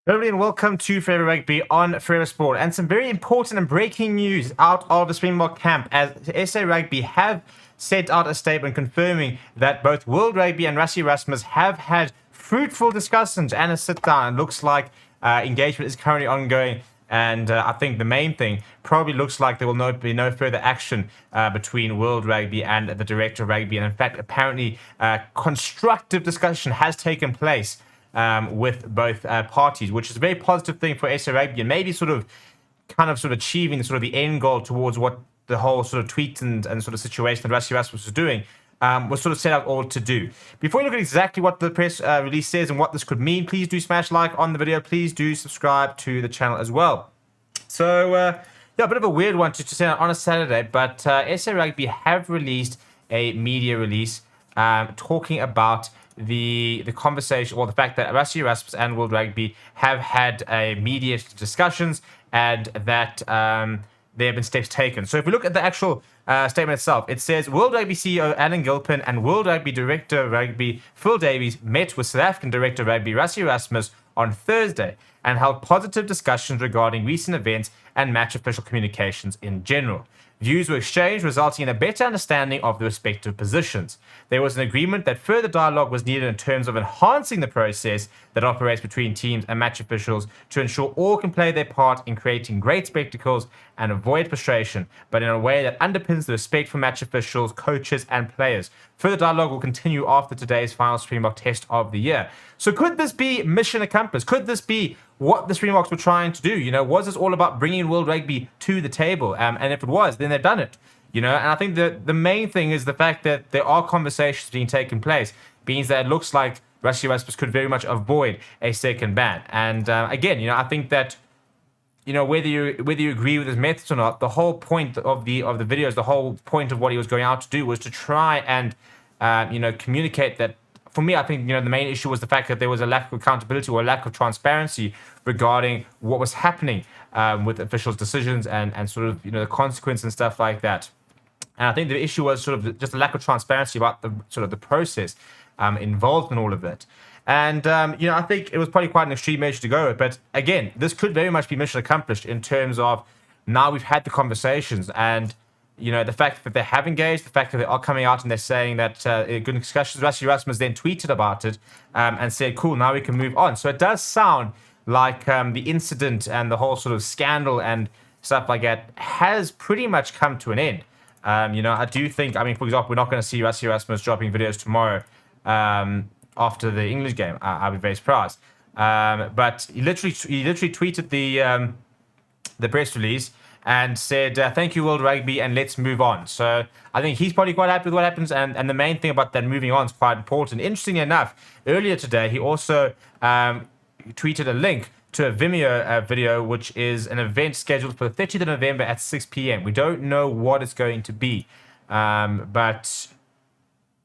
Hello and welcome to Forever Rugby on Forever Sport, and some very important and breaking news out of the Springbok camp, as SA Rugby have sent out a statement confirming that both World Rugby and RASSIE ERASMUS have had fruitful discussions and a sit down. It looks like engagement is currently ongoing, and I think the main thing probably looks like there will be no further action between World Rugby and the Director of Rugby, and in fact apparently constructive discussion has taken place with both parties, which is a very positive thing for SA Rugby, and maybe sort of achieving the end goal towards what the whole sort of tweet and sort of situation that RASSIE ERASMUS was doing was sort of set out all to do. Before you look at exactly what the press release says and what this could mean, please do smash like on the video. Please do subscribe to the channel as well. So, yeah, a bit of a weird one to send out on a Saturday, but SA Rugby have released a media release talking about the conversation, or the fact that RASSIE ERASMUS and World Rugby have had media discussions, and that there have been steps taken. So if we look at the actual statement itself, it says World Rugby CEO Alan Gilpin and World Rugby Director of Rugby Phil Davies met with South African Director of Rugby RASSIE ERASMUS on Thursday and held positive discussions regarding recent events and match official communications in general. Views were exchanged, resulting in a better understanding of the respective positions. There was an agreement that further dialogue was needed in terms of enhancing the process that operates between teams and match officials to ensure all can play their part in creating great spectacles and avoid frustration, but in a way that underpins the respect for match officials, coaches, and players. Further dialogue will continue after today's final Springbok test of the year. So could this be mission accomplished? Could this be what the Springboks were trying to do? You know, was this all about bringing World Rugby to the table? And if it was, then they've done it. You know, and I think that the main thing is the fact that there are conversations being taken place, means that it looks like RASSIE ERASMUS could very much avoid a second ban. And again, you know, I think that, you know, whether you agree with his methods or not, the whole point of the videos, the whole point of what he was going out to do was to try and you know, communicate that. For me, I think, you know, the main issue was the fact that there was a lack of accountability or a lack of transparency regarding what was happening with officials' decisions and sort of, you know, the consequence and stuff like that. And I think the issue was sort of just a lack of transparency about the sort of the process involved in all of it. And, you know, I think it was probably quite an extreme measure to go with. But again, this could very much be mission accomplished in terms of now we've had the conversations, and, you know, the fact that they have engaged, the fact that they are coming out and they're saying that good discussions. RASSIE ERASMUS then tweeted about it and said, cool, now we can move on. So it does sound like the incident and the whole sort of scandal and stuff like that has pretty much come to an end. You know, I do think, I mean, for example, we're not going to see RASSIE ERASMUS dropping videos tomorrow after the English game. I'll be very surprised. But he literally tweeted the press release and said, thank you, World Rugby, and let's move on. So I think he's probably quite happy with what happens, and the main thing about that moving on is quite important. Interestingly enough, earlier today, he also tweeted a link to a Vimeo video, which is an event scheduled for the 30th of November at 6 p.m. We don't know what it's going to be, but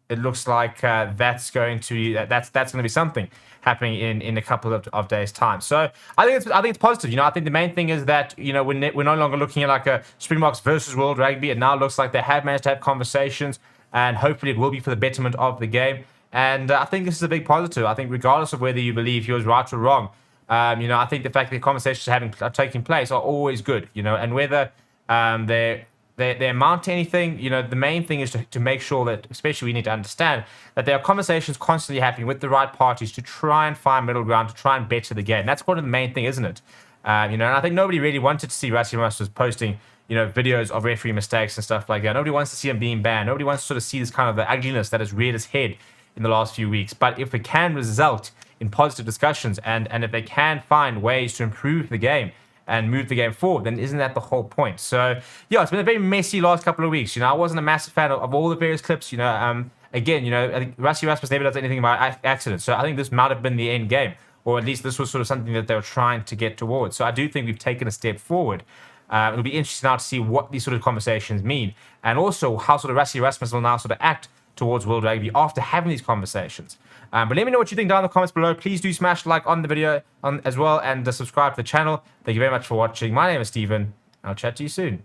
it looks like that's going to be something happening in a couple of days' time. So I think it's positive. You know, I think the main thing is that, you know, we're no longer looking at like a Springboks versus World Rugby. It now looks like they have managed to have conversations, and hopefully it will be for the betterment of the game. And I think this is a big positive. I think regardless of whether you believe he was right or wrong, you know, I think the fact that the conversations are taking place are always good. You know, and whether they amount to anything, you know, the main thing is to make sure that, especially we need to understand that there are conversations constantly happening with the right parties to try and find middle ground, to try and better the game. That's one of the main thing, isn't it? You know, and I think nobody really wanted to see RASSIE ERASMUS posting, you know, videos of referee mistakes and stuff like that. Nobody wants to see him being banned. Nobody wants to sort of see this kind of the ugliness that has reared its head in the last few weeks. But if it can result in positive discussions, and if they can find ways to improve the game and move the game forward, then isn't that the whole point? So yeah, it's been a very messy last couple of weeks. You know, I wasn't a massive fan of all the various clips. You know, again, you know, I think RASSIE ERASMUS never does anything by accident. So I think this might have been the end game, or at least this was sort of something that they were trying to get towards. So I do think we've taken a step forward. It'll be interesting now to see what these sort of conversations mean, and also how sort of RASSIE ERASMUS will now sort of act towards World Rugby after having these conversations. But let me know what you think down in the comments below. Please do smash like on the video as well, and subscribe to the channel. Thank you very much for watching. My name is Steven, and I'll chat to you soon.